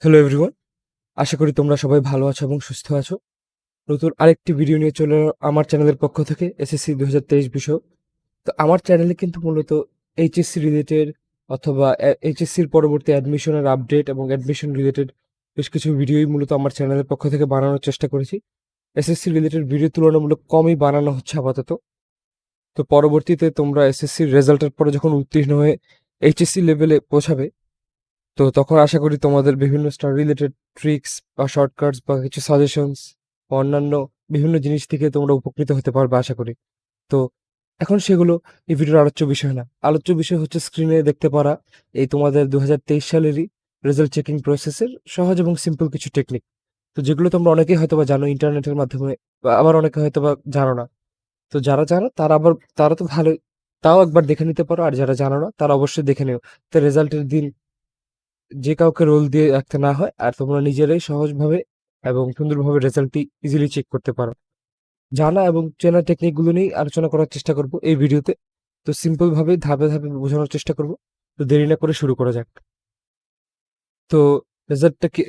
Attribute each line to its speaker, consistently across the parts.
Speaker 1: Hello everyone, আশা করি তোমরা সবাই ভালো আছো এবং সুস্থ আছো। নতুন আরেকটি ভিডিও নিয়ে চলে এলাম আমার চ্যানেলের পক্ষ থেকে এসএসসি 2023 বিষয়। তো আমার চ্যানেলে কিন্তু মূলত এইচএসসি রিলেটেড অথবা এইচএসসির পরবর্তী অ্যাডমিশনের আপডেট এবং অ্যাডমিশন রিলেটেড বেশ কিছু ভিডিওই মূলত আমার চ্যানেলের পক্ষ থেকে বানানোর চেষ্টা করেছি। এসএসসি রিলেটেড ভিডিও তুলনামূলক কমই বানানো হচ্ছে আপাতত। তো পরবর্তীতে তোমরা এসএসসির রেজাল্টের পরে যখন উত্তীর্ণ হয়ে এইচএসসি লেভেলে পৌঁছাবে, তো তখন আশা করি তোমাদের বিভিন্ন স্টাডি রিলেটেড ট্রিক্স বা শর্টকাটস বা কিছু সাজেশনস বা অন্যান্য বিভিন্ন জিনিস থেকে তোমরা উপকৃত হতে পারবে আশা করি। তো এখন সেগুলো এই ভিডিওর আলোচ্য বিষয় না। আলোচ্য বিষয় হচ্ছে স্ক্রিনে দেখতে পারা এই তোমাদের 2023 সালেরই রেজাল্ট চেকিং প্রসেসের সহজ এবং সিম্পল কিছু টেকনিক। তো যেগুলো তোমরা অনেকেই হয়তোবা জানো ইন্টারনেটের মাধ্যমে, বা আবার অনেকে হয়তোবা জানো না। তো যারা জানো তারা তো ভালোই, তাও একবার দেখে নিতে পারো, আর যারা জানো না তারা অবশ্যই দেখে নিও। তো রেজাল্টের দিন যে কাউকে রোল দিয়ে রাখতে না হয়, আর তোমরা নিজেরাই সহজভাবে এবং সুন্দরভাবে রেজাল্টটি ইজিলি চেক করতে পারো। জানা এবং চেনা টেকনিকগুলো নিয়েই আলোচনা করার চেষ্টা করব এই ভিডিওতে। তো সিম্পল ভাবে ধাপে ধাপে বোঝানোর চেষ্টা করব। তো দেরি না করে শুরু করা যাক। তো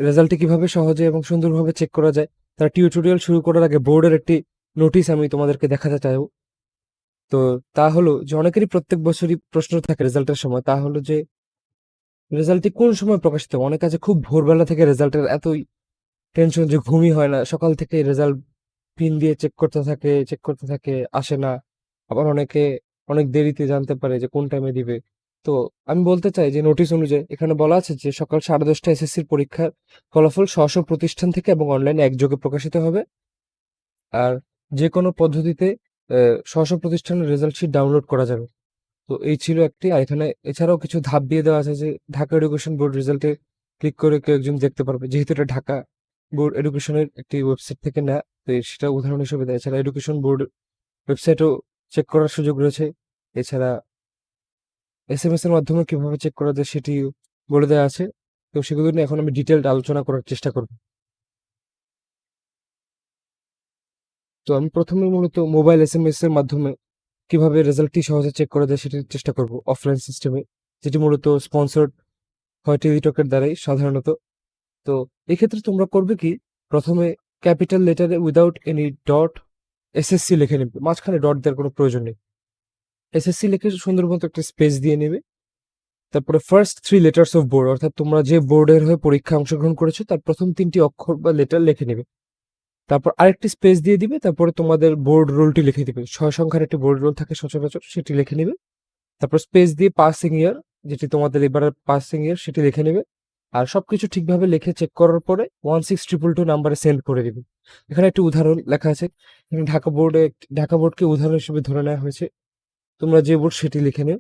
Speaker 1: রেজাল্টটি কিভাবে সহজে এবং সুন্দরভাবে চেক করা যায় তার টিউটোরিয়াল শুরু করার আগে বোর্ডের একটি নোটিশ আমি তোমাদেরকে দেখাতে চাইব। তো তা হলো যে অনেকেরই প্রত্যেক বছরই প্রশ্ন থাকে রেজাল্টের সময়, তা হলো যে রেজাল্টটি কোন সময় প্রকাশিত হবে? অনেক আছে খুব ভোরবেলা থেকে রেজাল্টের এতই টেনশন যে ঘুমই হয় না। সকাল থেকে রেজাল্ট পিন দিয়ে চেক করতে থাকে, আসে না। আবার অনেকে অনেক দেরিতে জানতে পারে যে কোন টাইমে দিবে। তো আমি বলতে চাই যে নোটিশ অনুযায়ী এখানে বলা আছে যে সকাল 10:30 এসএসসির পরীক্ষার ফলাফল স্ব প্রতিষ্ঠান থেকে এবং অনলাইনে একযোগে প্রকাশিত হবে। আর যে কোনো পদ্ধতিতে প্রতিষ্ঠানের রেজাল্ট শিট ডাউনলোড করা যাবে। তো এই ছিল একটি। আর এখানে এছাড়াও কিছু ধাপ দিয়ে দেওয়া আছে যে ঢাকা এডুকেশন বোর্ড রেজাল্টে ক্লিক করে কেউ একজন দেখতে পারবে, যেহেতু এটা ঢাকা বোর্ড এডুকেশনের একটি ওয়েবসাইট থেকে নেওয়া। তো সেটা উদাহরণ হিসেবে দেয়। এছাড়া এডুকেশন বোর্ড ওয়েবসাইটও চেক করার সুযোগ রয়েছে। এছাড়া এসএমএস এর মাধ্যমে কিভাবে চেক করা যায় সেটি বলে দেওয়া আছে। তো সেগুলো নিয়ে এখন আমি ডিটেলড আলোচনা করার চেষ্টা করব। তো আমি প্রথমে মূলত মোবাইল এসএমএস এর মাধ্যমে কিভাবে রেজাল্টটি সহজে চেক করা যায় সেটির চেষ্টা করব অফলাইন সিস্টেমে, যেটি মূলত স্পন্সর্ড হয় টেলিটকের দ্বারাই সাধারণত। তো এক্ষেত্রে তোমরা করবে কি, প্রথমে ক্যাপিটাল লেটারে উইদাউট এনি ডট এসএসসি লিখে নেবে, মাঝখানে ডট দেওয়ার কোনো প্রয়োজন নেই। এসএসসি লিখে সুন্দর মতো একটা স্পেস দিয়ে নেবে। তারপরে first three letters of board, অর্থাৎ তোমরা যে বোর্ডের হয়ে পরীক্ষা অংশগ্রহণ করেছো তার প্রথম তিনটি অক্ষর বা লেটার লিখে নেবে। তারপর আরেকটি স্পেস দিয়ে দিবে, তারপরে তোমাদের বোর্ড রোলটি লিখে দিবে। 6 সংখ্যার একটি বোর্ড রোল থাকে সচরাচর, সেটি লিখে নেবে। তারপর স্পেস দিয়ে পাসিং ইয়ার, যেটি তোমাদের এবারের পাসিং ইয়ার, সেটি লিখে নেবে। আর সবকিছু ঠিকভাবে লিখে চেক করার পরে 16222 নাম্বারে সেন্ড করে দিবে। এখানে একটি উদাহরণ লেখা আছে। এখানে ঢাকা বোর্ডকে উদাহরণ হিসেবে ধরে নেওয়া হয়েছে। তোমরা যে বোর্ড সেটি লিখে নিও।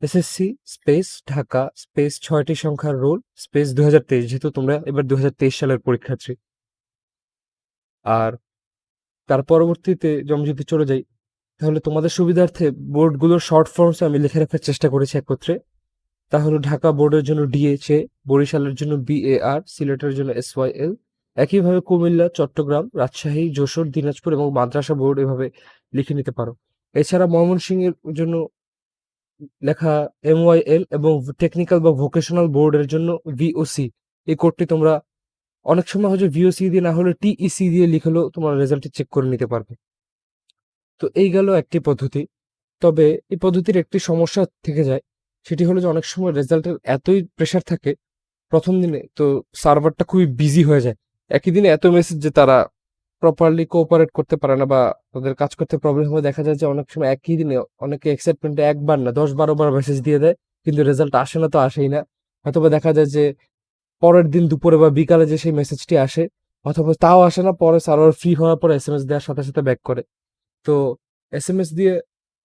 Speaker 1: এসএসসি স্পেস ঢাকা স্পেস 6টি সংখ্যার রোল স্পেস 2023, যেহেতু তোমরা এবার 2023 সালের পরীক্ষার্থী। আর তার পরবর্তীতে আমি যদি চলে যাই, তাহলে তোমাদের সুবিধার্থে বোর্ডগুলোর শর্ট ফর্মস আমি লিখে রাখার চেষ্টা করেছি একত্রে। তাহলে ঢাকা বোর্ডের জন্য ডিএচএ, বরিশালের জন্য বিএআর, সিলেটের জন্য এসওয়াইএল। একইভাবে কুমিল্লা, চট্টগ্রাম, রাজশাহী, যশোর, দিনাজপুর এবং মাদ্রাসা বোর্ড এভাবে লিখে নিতে পারো। এছাড়া ময়মনসিংহের জন্য লেখা এমওয়াইএল এবং টেকনিক্যাল বা ভোকেশনাল বোর্ডের জন্য ভিওসি। এই কোডটি তোমরা অনেক সময় হয়তো ভিওসি দিয়ে না হলে টিইসি দিয়ে লিখলেও তোমার রেজাল্টটি চেক করে নিতে পারবে। তো এই গেল একটি পদ্ধতি। তবে এই পদ্ধতির একটি সমস্যা থেকে যায়, সেটি হলো যে অনেক সময় রেজাল্টের এতই প্রেশার থাকে প্রথম দিনে, তো সার্ভারটা খুবই বিজি হয়ে যায়। একই দিনে এত মেসেজ যে তারা প্রপারলি কোঅপারেট করতে পারে না, বা তাদের কাজ করতে প্রবলেম হয়ে দেখা যায় যে অনেক সময় একই দিনে অনেকে এক্সাইটমেন্টে একবার না 10-12 বার মেসেজ দিয়ে দেয়, কিন্তু রেজাল্ট আসে না, তো আসেই না। হয়তোবা দেখা যায় যে পরের দিন দুপুরে বা বিকালে যে সেই মেসেজটি আসে, অথবা তাও আসে না, পরে সার্ভার ফ্রি হওয়ার পর এসএমএস দেওয়ার সাথে সাথে ব্যাক করে। তো এসএমএস দিয়ে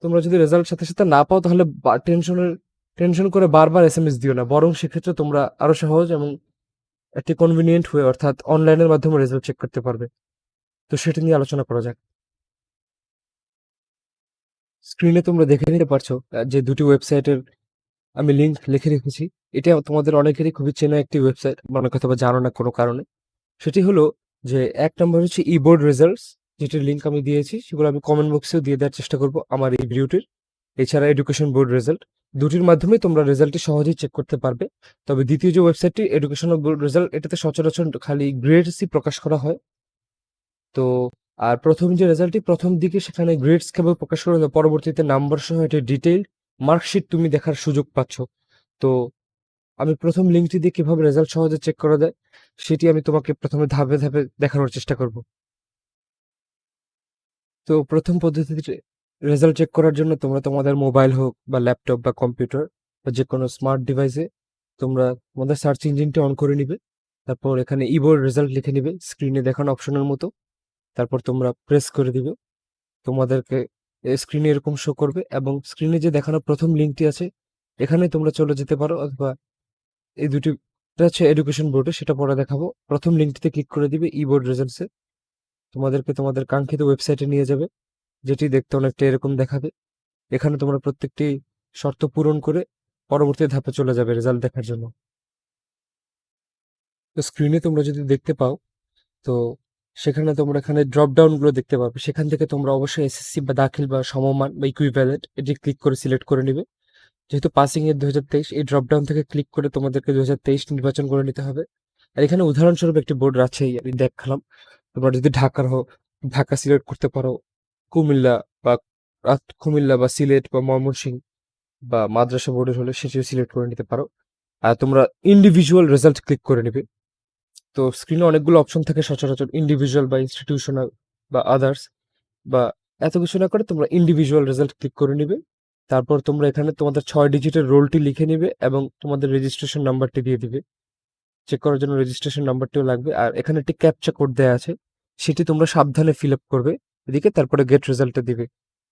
Speaker 1: তোমরা যদি রেজাল্ট সাথে সাথে না পাও, তাহলে টেনশন করে বারবার এসএমএস দিও না, বরং সেক্ষেত্রে তোমরা আরো সহজ এবং একটি কনভিনিয়েন্ট হয়ে, অর্থাৎ অনলাইনের মাধ্যমে রেজাল্ট চেক করতে পারবে। তো সেটা নিয়ে আলোচনা করা যাক। স্ক্রিনে তোমরা দেখে নিতে পারছো যে দুটি ওয়েবসাইটের আমি লিংক লিখে রেখেছি। এটা তোমাদের অনেকেরই খুবই চেনা একটি ওয়েবসাইট, অনেক হয়তো বা জানো না কোনো কারণে। সেটি হলো যে এক নম্বর হচ্ছে বোর্ড রেজাল্টস, যেটির লিংক আমি দিয়েছি, সেগুলো আমি কমেন্ট বক্সেও দিয়ে দেওয়ার চেষ্টা করব আমার এই ভিডিওটির। এছাড়া এডুকেশন বোর্ড রেজাল্ট, দুটির মাধ্যমেই তোমরা রেজাল্টটি সহজেই চেক করতে পারবে। তবে দ্বিতীয় যে ওয়েবসাইটটি এডুকেশনাল বোর্ড রেজাল্ট, এটাতে সচরাচর খালি গ্রেডসই প্রকাশ করা হয়। তো আর প্রথম যে রেজাল্টটি প্রথম দিকে সেখানে গ্রেডস কেবল প্রকাশ করে না, পরবর্তীতে নাম্বার সহ এটি ডিটেইলড মার্কশিট তুমি দেখার সুযোগ পাচ্ছ। তো আমি প্রথম লিঙ্কটি দিয়ে কিভাবে রেজাল্ট সহজে চেক করা যায় সেটি আমি তোমাকে প্রথমে ধাপে ধাপে দেখানোর চেষ্টা করব। তো প্রথম পদ্ধতিতে রেজাল্ট চেক করার জন্য তোমরা তোমাদের মোবাইল হোক বা ল্যাপটপ বা কম্পিউটার বা যে কোনো স্মার্ট ডিভাইসে তোমরা তোমাদের সার্চ ইঞ্জিনটি অন করে নিবে। তারপর এখানে ইবোর্ড রেজাল্ট লিখে নিবে স্ক্রিনে দেখানো অপশনের মতো। তারপর তোমরা প্রেস করে দিবে, তোমাদেরকে স্ক্রিনে এরকম শো করবে এবং স্ক্রিনে যে দেখানো প্রথম লিঙ্কটি আছে এখানে তোমরা চলে যেতে পারো, অথবা এই দুটি হচ্ছে এডুকেশন বোর্ডে, সেটা পরে দেখাবো। প্রথম লিঙ্কটিতে ক্লিক করে দিবে ইবোর্ড রেজাল্টসে, তোমাদেরকে তোমাদের কাঙ্ক্ষিত ওয়েবসাইটে নিয়ে যাবে, যেটি দেখতে অনেকটা এরকম দেখাবে। এখানে তোমরা প্রত্যেকটি শর্ত পূরণ করে পরবর্তী ধাপে চলে যাবে রেজাল্ট দেখার জন্য। তো স্ক্রিনে তোমরা যদি দেখতে পাও, তো সেখানে তোমরা এখানে ড্রপ ডাউনগুলো দেখতে পাবে। সেখান থেকে তোমরা অবশ্যই এসএসসি বা দাখিল বা সমমান বা ইকুইভ্যালেন্ট এটি ক্লিক করে সিলেক্ট করে নিবে। যেহেতু পাসিং এর 2023, এই ড্রপ ডাউন থেকে ক্লিক করে তোমাদেরকে 2023 নির্বাচন করে নিতে হবে। আর এখানে উদাহরণস্বরূপ একটি বোর্ড রাজশাহী আমি দেখালাম। তোমরা যদি ঢাকার হও, ঢাকা সিলেক্ট করতে পারো, কুমিল্লা বা কুমিল্লা বা সিলেট বা ময়মনসিংহ বা মাদ্রাসা বোর্ডের হলে সেটিও সিলেক্ট করে নিতে পারো। আর তোমরা ইন্ডিভিজুয়াল রেজাল্ট ক্লিক করে নিবে। তো স্ক্রিনে অনেকগুলো অপশন থাকে সচরাচর, ইন্ডিভিজুয়াল বা ইনস্টিটিউশনাল বা আদার্স, বা এত কিছু না করে তোমরা ইন্ডিভিজুয়াল রেজাল্ট ক্লিক করে নিবে। তারপর তোমরা এখানে তোমাদের 6 ডিজিটের রোলটি লিখে নিবে এবং তোমাদের রেজিস্ট্রেশন নাম্বারটি দিয়ে দিবে। চেক করার জন্য রেজিস্ট্রেশন নাম্বারটিও লাগবে। আর এখানে একটি ক্যাপচা কোড দেওয়া আছে, সেটি তোমরা সাবধানে ফিল আপ করবে এদিকে, তারপরে গেট রেজাল্টটা দিবে।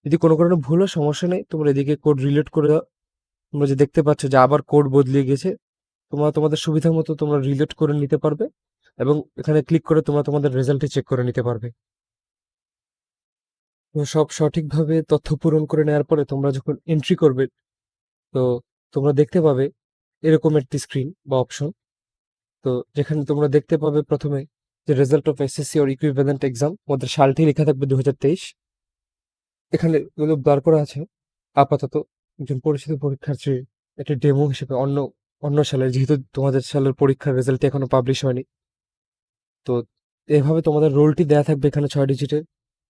Speaker 1: যদি কোনো কারণে ভুল হয় সমস্যা নেই, তোমরা এদিকে কোড রিলেট করে দাও। তোমরা যে দেখতে পাচ্ছ যে আবার কোড বদলে গেছে, তোমরা তোমাদের সুবিধা মতো তোমরা রিলেট করে নিতে পারবে এবং এখানে ক্লিক করে তোমরা তোমাদের রেজাল্টটি চেক করে নিতে পারবে। তো সব সঠিকভাবে তথ্য পূরণ করে নেওয়ার পরে তোমরা যখন এন্ট্রি করবে, তো তোমরা দেখতে পাবে এরকম একটি স্ক্রিন বা অপশন। তো যেখানে তোমরা দেখতে পাবে প্রথমে যে result of SSC or equivalent exam, তোমাদের সালটি লেখা থাকবে 2023। এখানে এগুলো ব্লার করা আছে। আপাতত একজন পরিচিত পরীক্ষার্থী একটা ডেমো হিসেবে অন্য অন্য সালের, যেহেতু তোমাদের সালের পরীক্ষার রেজাল্ট এখনো পাবলিশ হয়নি। তো এভাবে তোমাদের রোলটি দেয়া থাকবে এখানে 6 ডিজিটের।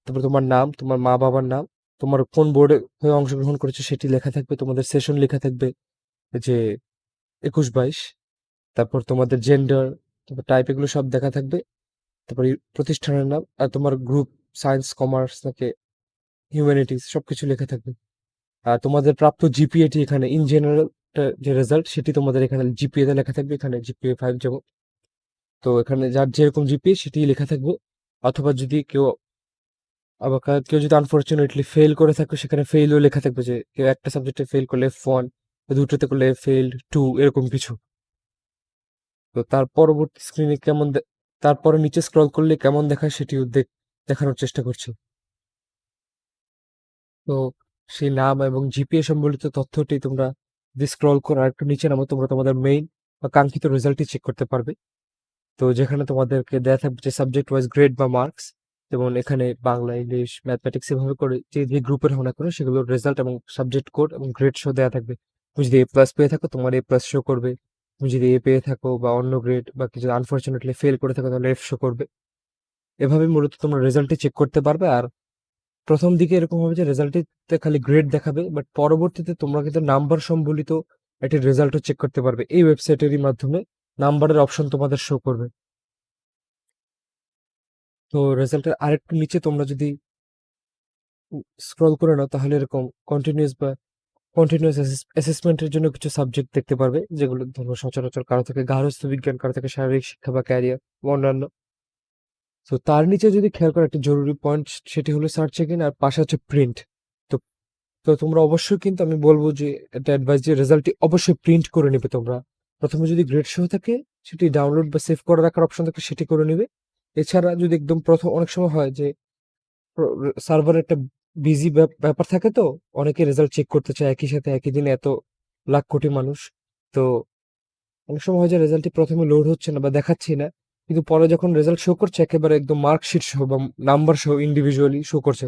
Speaker 1: তারপর তোমার নাম, তোমার মা বাবার নাম, তোমার কোন বোর্ডে হয়ে অংশগ্রহণ করেছো সেটি লেখা থাকবে, তোমাদের সেশন লেখা থাকবে যে 21-22, তারপর তোমাদের জেন্ডার, তারপর টাইপ, এগুলো সব দেখা থাকবে। তারপর প্রতিষ্ঠানের নাম আর তোমার গ্রুপ, সায়েন্স, কমার্স নাকি হিউম্যানিটিস, সবকিছু লেখা থাকবে। আর তোমাদের প্রাপ্ত জিপিএটি এখানে ইন জেনারেল যে রেজাল্ট সেটি তোমাদের এখানে জিপিএতে লেখা থাকবে, এখানে জিপিএ 5 যেমন। তো এখানে যার যেরকম জিপিএ সেটি লেখা থাকবে। অথবা যদি আবার কেউ যদি আনফরচুনেটলি ফেল করে থাকে, সেখানে ফেইলও লেখা থাকবে, যে কেউ একটা সাবজেক্টে ফেল করলে F1, দুটোতে করলে ফেইল্ড 2, এরকম কিছু। তো তার পরবর্তী স্ক্রিনে তারপরে নিচে স্ক্রল করলে কেমন দেখায় সেটিও দেখানোর চেষ্টা করছি। তো সেই নাম এবং জিপিএ সম্বলিত তথ্যটি তোমরা যদি স্ক্রল করে আর একটু নিচে নামো, তোমরা তোমাদের মেইন বা কাঙ্ক্ষিত রেজাল্টটি চেক করতে পারবে। তো যেখানে তোমাদেরকে দেয়া থাকবে যে সাবজেক্ট ওয়াইজ গ্রেড বা মার্কস, যেমন এখানে বাংলা, ইংলিশ, ম্যাথমেটিক্স, এভাবে করে যে যে গ্রুপের হও না কেন সেগুলোর রেজাল্ট এবং সাবজেক্ট কোড এবং গ্রেড শো দেওয়া থাকবে। তুমি যদি A+ পেয়ে থাকো তোমার A+ শো করবে, তুমি যদি A পেয়ে থাকো বা অন্য গ্রেড বা কিছু আনফরচুনেটলি ফেল করে থাকো তাহলে F শো করবে। এভাবে মূলত তোমরা রেজাল্টটি চেক করতে পারবে। আর প্রথম দিকে এরকম হবে যে রেজাল্টটিতে খালি গ্রেড দেখাবে, বাট পরবর্তীতে তোমরা কিন্তু নাম্বার সম্বলিত একটি রেজাল্টও চেক করতে পারবে। এই ওয়েবসাইটেরই মাধ্যমে নাম্বারের অপশন তোমাদের শো করবে। তো রেজাল্টের আরেকটু নিচে তোমরা যদি স্ক্রল করে নাও তাহলে এরকম কন্টিনিউয়াস অ্যাসেসমেন্টের জন্য কিছু সাবজেক্ট দেখতে পারবে, যেগুলো ধরো সচরাচর কারো থেকে গার্হস্থ্য বিজ্ঞান, কারো থেকে শারীরিক শিক্ষা বা ক্যারিয়ার বা অন্যান্য। তো তার নিচে যদি খেয়াল করো একটা জরুরি পয়েন্ট, সেটি হলো সার্চ এগেইন আর পাশে হচ্ছে প্রিন্ট। তো তো তোমরা অবশ্যই, কিন্তু আমি বলবো যে এটা অ্যাডভাইস যে রেজাল্টটি অবশ্যই প্রিন্ট করে নেবে তোমরা। প্রথমে যদি গ্রেড শো থাকে সেটি ডাউনলোড বা সেভ করে রাখার অপশন থাকে, সেটি করে নেবে। এছাড়া যদি একদম প্রথম, অনেক সময় হয় যে সার্ভারে একটা বিজি ব্যাপার থাকে, তো অনেকে রেজাল্ট চেক করতে চায় একই সাথে একই দিনে এত লাখ কোটি মানুষ। তো অনেক সময় হয় যে রেজাল্টটি প্রথমে লোড হচ্ছে না বা দেখাচ্ছি না, কিন্তু পরে যখন রেজাল্ট শো করছে একেবারে একদম মার্কশিট সহ বা নাম্বার সহ ইন্ডিভিজুয়ালি শো করছে।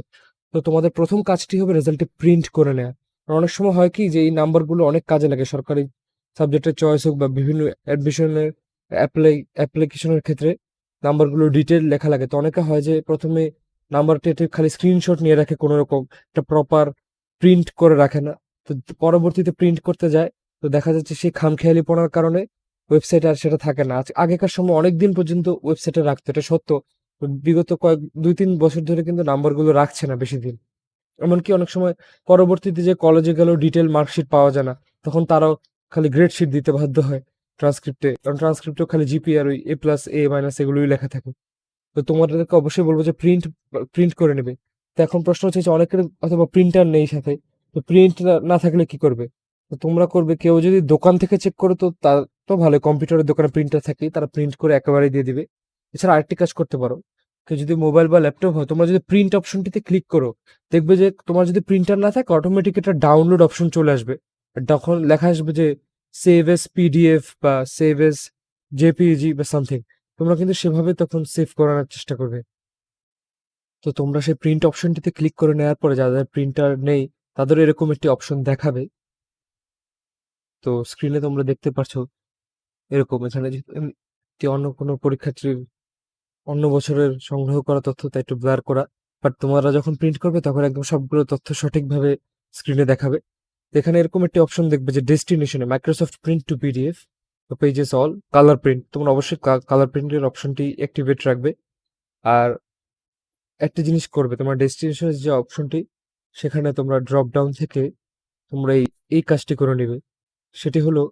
Speaker 1: তো তোমাদের প্রথম কাজটি হবে রেজাল্টটি প্রিন্ট করে নেওয়া। আর অনেক সময় হয় কি যে এই নাম্বারগুলো অনেক কাজে লাগে সরকারি সাবজেক্টের চয়েস হোক বা বিভিন্ন অ্যাডমিশনের অ্যাপ্লিকেশনের ক্ষেত্রে নাম্বারগুলো ডিটেল লেখা লাগে। তো অনেকে হয় যে প্রথমে নাম্বারটি খালি স্ক্রিনশট নিয়ে রাখে কোনো রকম, একটা প্রপার প্রিন্ট করে রাখে না। তো পরবর্তীতে প্রিন্ট করতে যায়, তো দেখা যাচ্ছে সেই খামখেয়ালিপনার কারণে ওয়েবসাইটে আর সেটা থাকে না। আগেকার সময় অনেক দিন পর্যন্ত ওয়েবসাইটে রাখতো, এটা সত্য। তো বিগত কয়েক ২-৩ বছর ধরে কিন্তু নাম্বারগুলো রাখছে না বেশি দিন। এমনকি অনেক সময় পরবর্তীতে যে কলেজে গেলেও ডিটেল মার্কশিট পাওয়া যায় না। তখন তারাও খালি গ্রেড শিট দিতে বাধ্য হয় ট্রান্সক্রিপ্টে। কারণ ট্রান্সক্রিপ্টেও খালি জিপিএ আর ওই এ প্লাস, এ মাইনাস এগুলোই লেখা থাকে। তো তোমাদেরকে অবশ্যই বলবো যে প্রিন্ট প্রিন্ট করে নেবে। তো এখন প্রশ্ন হচ্ছে যে অনেকের অথবা প্রিন্টার নেই সাথে। তো প্রিন্ট না থাকলে কি করবে? তো তোমরা করবে, কেউ যদি দোকান থেকে চেক করে তো তার তো ভালো, কম্পিউটারের দোকানে প্রিন্টার থাকেই, তারা প্রিন্ট করে একেবারেই দিয়ে দিবে। এছাড়া আরেকটি কাজ করতে পারো, কেউ যদি মোবাইল বা ল্যাপটপ হয়, তোমরা যদি প্রিন্ট অপশনটিতে ক্লিক করো, দেখবে যে তোমার যদি প্রিন্টার না থাকে অটোমেটিক একটা ডাউনলোড অপশন চলে আসবে। আর তখন লেখা আসবে যে সেভ এস পিডিএফ বা সেভ এস জেপিইজি বা সামথিং। তোমরা কিন্তু সেভাবে তখন সেভ করানোর চেষ্টা করবে। তো তোমরা সেই প্রিন্ট অপশনটিতে ক্লিক করে নেওয়ার পরে যাদের প্রিন্টার নেই তাদেরও এরকম একটি অপশন দেখাবে। তো স্ক্রিনে তোমরা দেখতে পাচ্ছ এরকম, এখানে যেহেতু অন্য কোনো পরীক্ষার্থীর অন্য বছরের সংগ্রহ করা তথ্য তাই একটু ব্লার করা, বাট তোমরা যখন প্রিন্ট করবে তখন একদম সবগুলো তথ্য সঠিকভাবে স্ক্রিনে দেখাবে। তো এখানে এরকম একটি অপশন দেখবে যে ডেস্টিনেশনে Microsoft print to PDF pages all colour print, তোমরা অবশ্যই কালার প্রিন্টের অপশনটি অ্যাক্টিভেট রাখবে। আর একটা জিনিস করবে, তোমার ডেস্টিনেশনের যে অপশনটি সেখানে তোমরা ড্রপ ডাউন থেকে তোমরা এই কাজটি করে নিবে। সেটি হলো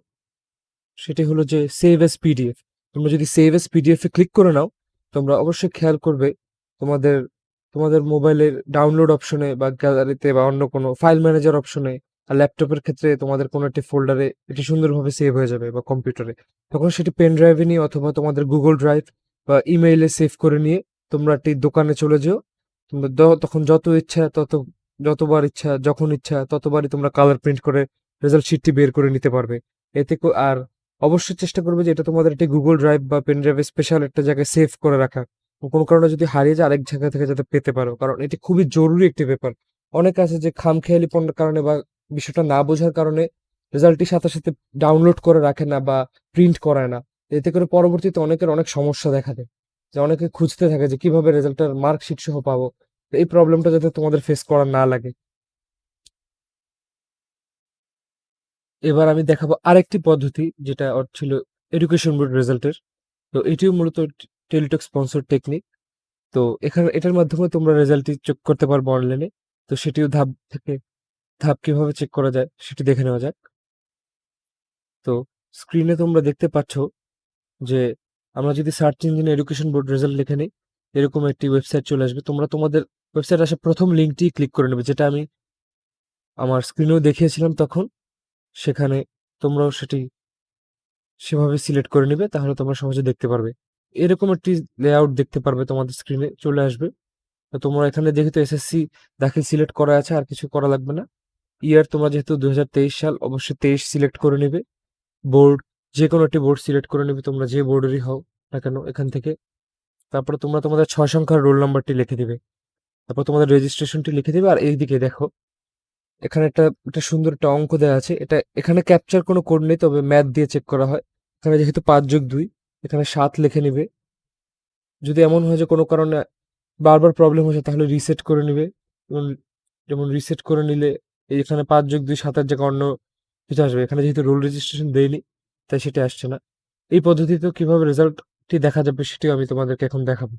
Speaker 1: সেটি হলো যে সেভ এস পিডিএফ। তোমরা যদি সেভ এস পিডিএফ এ ক্লিক করে নাও, তোমরা অবশ্যই খেয়াল করবে তোমাদের তোমাদের মোবাইলের ডাউনলোড অপশনে বা গ্যালারিতে বা অন্য কোনো ফাইল ম্যানেজার অপশনে, আর ল্যাপটপের ক্ষেত্রে তোমাদের কোনো একটি ফোল্ডারে এটি সুন্দরভাবে সেভ হয়ে যাবে বা কম্পিউটারে। তখন সেটি পেন ড্রাইভে নিয়ে অথবা তোমাদের গুগল ড্রাইভ বা ইমেইলে সেভ করে নিয়ে তোমরা একটি দোকানে চলে যেও। তোমরা তখন যত ইচ্ছা যতবার ইচ্ছা যখন ইচ্ছা ততবারই তোমরা কালার প্রিন্ট করে রেজাল্ট শিটটি বের করে নিতে পারবে। আর অবশ্যই চেষ্টা করবে যে এটা তোমাদের একটি গুগল ড্রাইভ বা পেন ড্রাইভে স্পেশাল একটা জায়গায় সেভ করে রাখা। কোনো কারণে যদি হারিয়ে যায় আরেক জায়গা থেকে যাতে পেতে পারো, কারণ এটি খুবই জরুরি একটি ব্যাপার। অনেক আছে যে খামখেয়ালিপনার কারণে বা বিষয়টা না বোঝার কারণে রেজাল্টটির সাথে সাথে ডাউনলোড করে রাখে না বা প্রিন্ট করায় না। এতে করে পরবর্তীতে অনেকের অনেক সমস্যা দেখা দেয়, যে অনেকে খুঁজতে থাকে যে কিভাবে রেজাল্টের মার্কশিট সহ পাবো। তো এই প্রবলেমটা যাতে তোমাদের ফেস করা না লাগে। এবার আমি দেখাবো আরেকটি পদ্ধতি, যেটা ছিল এডুকেশন বোর্ড রেজাল্টের। তো এটিও মূলত টেলিটক স্পন্সর টেকনিক। তো এখানে এটার মাধ্যমে তোমরা রেজাল্টটি চেক করতে পারবো অনলাইনে। তো সেটিও ধাপ কিভাবে চেক করা যায় সেটি দেখে নেওয়া যাক। তো স্ক্রিনে তোমরা দেখতে পাচ্ছ যে আমরা যদি সার্চ ইঞ্জিনে এডুকেশন বোর্ড রেজাল্ট লিখে নিই, এরকম একটি ওয়েবসাইট চলে আসবে। তোমরা তোমাদের ওয়েবসাইট আসে প্রথম লিঙ্কটি ক্লিক করে নেবে, যেটা আমি আমার স্ক্রিনেও দেখিয়েছিলাম তখন। সেখানে তোমরাও সেটি সেভাবে সিলেক্ট করে নিবে, তাহলে তোমরা সহজে দেখতে পারবে। এরকম একটি লেআউট দেখতে পারবে, তোমাদের স্ক্রিনে চলে আসবে। তো তোমরা এখানে যেহেতু এসএসসি দাখিল সিলেক্ট করা আছে আর কিছু করা লাগবে না। ইয়ার তোমরা যেহেতু 2023 সাল, অবশ্যই 23 সিলেক্ট করে নেবে। বোর্ড যে কোনো একটি বোর্ড সিলেক্ট করে নেবে, তোমরা যে বোর্ডেরই হও না কেন এখান থেকে। তারপরে তোমরা তোমাদের 6 সংখ্যার রোল নাম্বারটি লিখে দিবে। তারপর তোমাদের রেজিস্ট্রেশনটি লিখে দিবে। আর এইদিকে দেখো, এখানে একটা সুন্দর একটা অঙ্ক দেওয়া আছে। এখানে ক্যাপচার কোনো কোড নেই, তবে ম্যাথ দিয়ে চেক করা হয়। এখানে যেহেতু 5+2, এখানে 7 লিখে নিবে। যদি এমন হয় যে কোনো কারণে বারবার প্রবলেম হচ্ছে, তাহলে রিসেট করে নিবে। যেমন যেমন রিসেট করে নিলে এখানে 5+2 7-এর জায়গায় অন্য কিছু আসবে। এখানে যেহেতু রোল রেজিস্ট্রেশন দেইনি, তাই সেটা আসছে না। এই পদ্ধতিতেও কিভাবে রেজাল্টটি দেখা যাবে সেটিও আমি তোমাদেরকে এখন দেখাবো।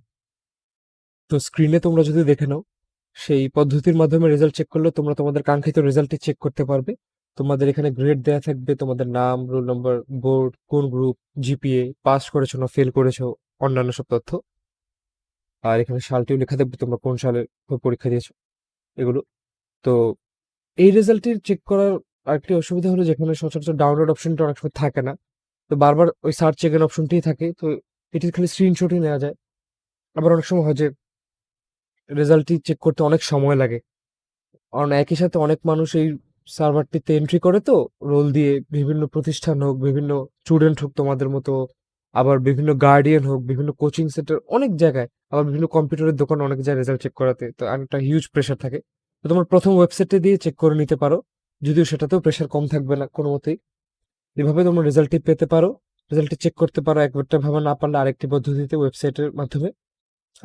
Speaker 1: তো স্ক্রিনে তোমরা যদি দেখে নাও, সেই পদ্ধতির মাধ্যমে রেজাল্ট চেক করলে তোমরা তোমাদের কাঙ্ক্ষিত রেজাল্টটি চেক করতে পারবে। তোমাদের এখানে গ্রেড দেয়া থাকবে, তোমাদের নাম, রোল নম্বর, বোর্ড, কোন গ্রুপ, জিপিএ, পাস করেছো না ফেল করেছো, অন্যান্য সব তথ্য। আর এখানে সালটিও লেখা থাকবে তোমরা কোন সালে পরীক্ষা দিয়েছো, এগুলো। তো এই রেজাল্টটি চেক করার আরেকটি অসুবিধা হলো, যেখানে সচরাচর ডাউনলোড অপশনটা অনেক সময় থাকে না। তো বারবার ওই সার্চ এগেন অপশনটিই থাকে। তো এটির খালি স্ক্রিনশটই নেওয়া যায়। আবার অনেক সময় হয় যে রেজাল্টটি চেক করতে অনেক সময় লাগে, কারণ একই সাথে অনেক মানুষ এই সার্ভারটিতে এন্ট্রি করে। তো রোল দিয়ে বিভিন্ন প্রতিষ্ঠান হোক, বিভিন্ন স্টুডেন্ট হোক তোমাদের মতো, আবার বিভিন্ন গার্ডিয়ান হোক, বিভিন্ন কোচিং সেন্টার, অনেক জায়গায়, আবার বিভিন্ন কম্পিউটারের দোকান অনেক যায় রেজাল্ট চেক করাতে। তো একটা হিউজ প্রেশার থাকে। তো তোমার প্রথম ওয়েবসাইটে দিয়ে চেক করে নিতে পারো। যদিও সেটাতেও প্রেশার কম থাকবে না কোনো মতেই। এভাবে তোমরা রেজাল্টটি পেতে পারো, রেজাল্টটি চেক করতে পারো একটা ভাবে, না পারলে আরেকটি পদ্ধতিতে ওয়েবসাইটের মাধ্যমে।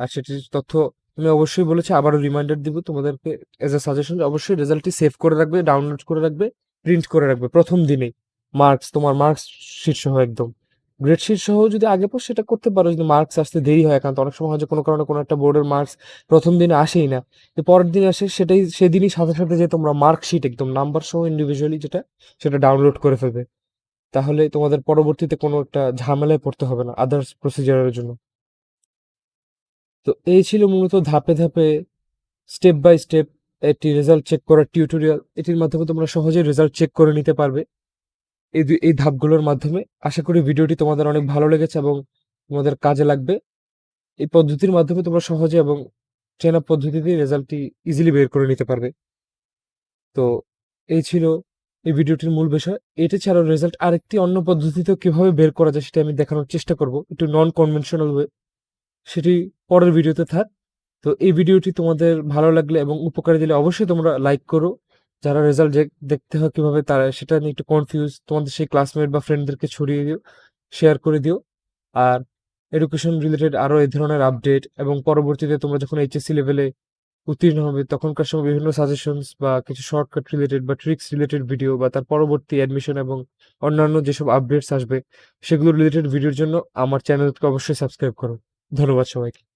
Speaker 1: আর সেটির তথ্য আমি অবশ্যই বলেছি, আবারও রিমাইন্ডার দিব তোমাদেরকে এজ এ সাজেশন, অবশ্যই রেজাল্টটি সেভ করে রাখবে, ডাউনলোড করে রাখবে, প্রিন্ট করে রাখবে প্রথম দিনেই। তোমার মার্কস শিট সহ একদম গ্রেড শিট সহ যদি আগে পর সেটা করতে পারো, যদি মার্কস আসতে দেরি হয়, কারণ অনেক সময় হয় যে কোনো কারণে কোনো একটা বোর্ডের মার্কস প্রথম দিনে আসেই না, তো পরের দিন আসে, সেদিনই সাথে সাথে যে তোমরা মার্কশিট একদম নাম্বার সহ ইন্ডিভিজুয়ালি সেটা ডাউনলোড করে ফেলবে। তাহলে তোমাদের পরবর্তীতে কোনো একটা ঝামেলায় পড়তে হবে না আদার্স প্রসিজারের জন্য। তো এই ছিল মূলত ধাপে ধাপে, স্টেপ বাই স্টেপ একটি রেজাল্ট চেক করার টিউটোরিয়াল। এটির মাধ্যমে তোমরা সহজেই রেজাল্ট চেক করে নিতে পারবে এই ধাপগুলোর মাধ্যমে। আশা করি ভিডিওটি তোমাদের অনেক ভালো লেগেছে এবং তোমাদের কাজে লাগবে। এই পদ্ধতির মাধ্যমে তোমরা সহজে এবং চেনা পদ্ধতিতে রেজাল্টটি ইজিলি বের করে নিতে পারবে। তো এই ছিল এই ভিডিওটির মূল বিষয়। এটা ছাড়াও রেজাল্ট আরেকটি অন্য পদ্ধতিতেও কিভাবে বের করা যায় সেটা আমি দেখানোর চেষ্টা করব, একটু নন কনভেনশনাল ওয়ে। সেটি পরের ভিডিওতে থাক। তো এই ভিডিওটি তোমাদের ভালো লাগলে এবং উপকারে দিলে অবশ্যই তোমরা লাইক করো। যারা রেজাল্ট দেখতে হয় কিভাবে, তারা সেটা নিয়ে একটু কনফিউজ, তোমাদের সেই ক্লাসমেট বা ফ্রেন্ডদেরকে ছড়িয়ে দিও, শেয়ার করে দিও। আর এডুকেশন রিলেটেড আরও এই ধরনের আপডেট, এবং পরবর্তীতে তোমরা যখন এইচএসসি লেভেলে উত্তীর্ণ হবে তখনকার সময় বিভিন্ন সাজেশনস বা কিছু শর্টকাট রিলেটেড বা ট্রিক্স রিলেটেড ভিডিও, বা তার পরবর্তী অ্যাডমিশন এবং অন্যান্য যেসব আপডেটস আসবে সেগুলো রিলেটেড ভিডিওর জন্য আমার চ্যানেলকে অবশ্যই সাবস্ক্রাইব করো। ধন্যবাদ সবাইকে।